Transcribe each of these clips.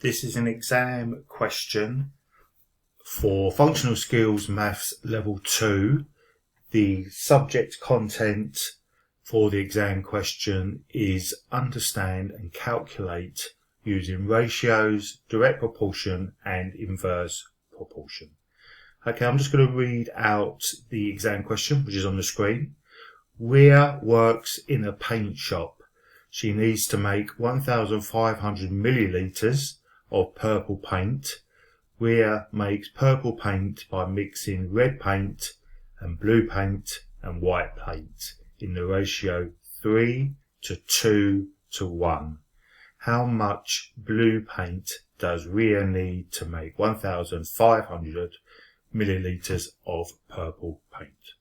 This is an exam question for Functional Skills Maths Level 2. The subject content for the exam question is understand and calculate using ratios, direct proportion and inverse proportion. Okay, I'm just going to read out the exam question, which is on the screen. Ria works in a paint shop. She needs to make 1,500 millilitres of purple paint. Ria makes purple paint by mixing red paint and blue paint and white paint in the ratio 3:2:1. How much blue paint does Ria need to make 1,500 millilitres of purple paint?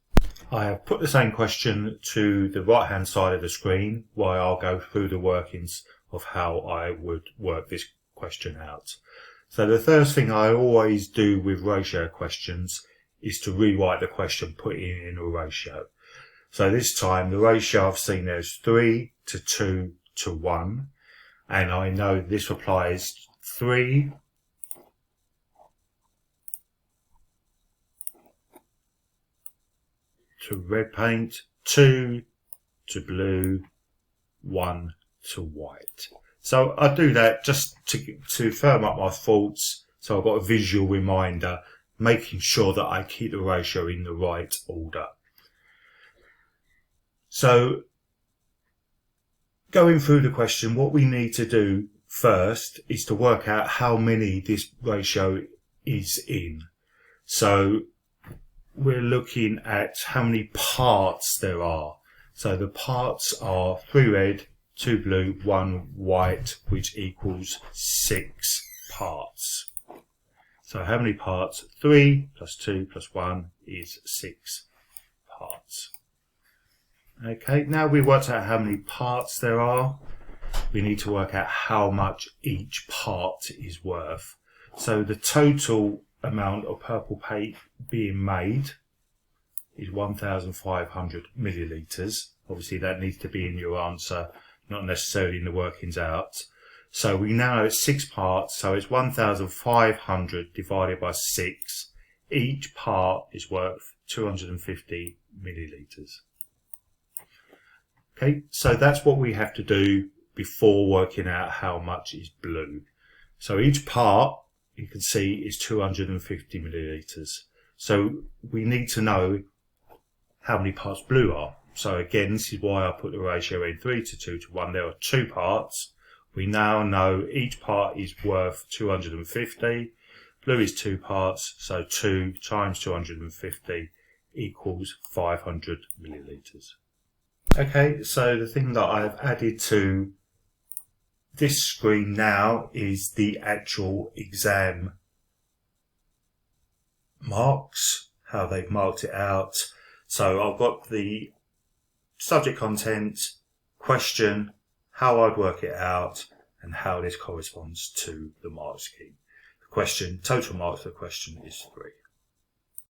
I have put the same question to the right hand side of the screen where I'll go through the workings of how I would work this question out. So the first thing I always do with ratio questions is to rewrite the question, put it in a ratio. So this time the ratio I've seen there is 3:2:1, and I know this applies 3 to red paint, 2 to blue, 1 to white. So I do that just to firm up my thoughts, so I've got a visual reminder, making sure that I keep the ratio in the right order. So going through the question, what we need to do first is to work out how many this ratio is in. So we're looking at how many parts there are. So the parts are 3 red, 2 blue, 1 white, which equals 6 parts. So how many parts? 3 plus 2 plus 1 is 6 parts. Okay, now we worked out how many parts there are. We need to work out how much each part is worth. So the total amount of purple paint being made is 1,500 millilitres. Obviously that needs to be in your answer, not necessarily in the workings out. So we now know it's 6 parts, so it's 1,500 divided by 6. Each part is worth 250 millilitres. Okay, so that's what we have to do before working out how much is blue. So each part, you can see, is 250 millilitres. So we need to know how many parts blue are. So again, this is why I put the ratio in 3:2:1. There are 2 parts. We now know each part is worth 250. Blue is 2 parts, so 2 times 250 equals 500 millilitres. Okay, so the thing that I've added to this screen now is the actual exam marks, how they've marked it out. So I've got the subject content, question, how I'd work it out, and how this corresponds to the mark scheme. The question, total marks for the question is 3.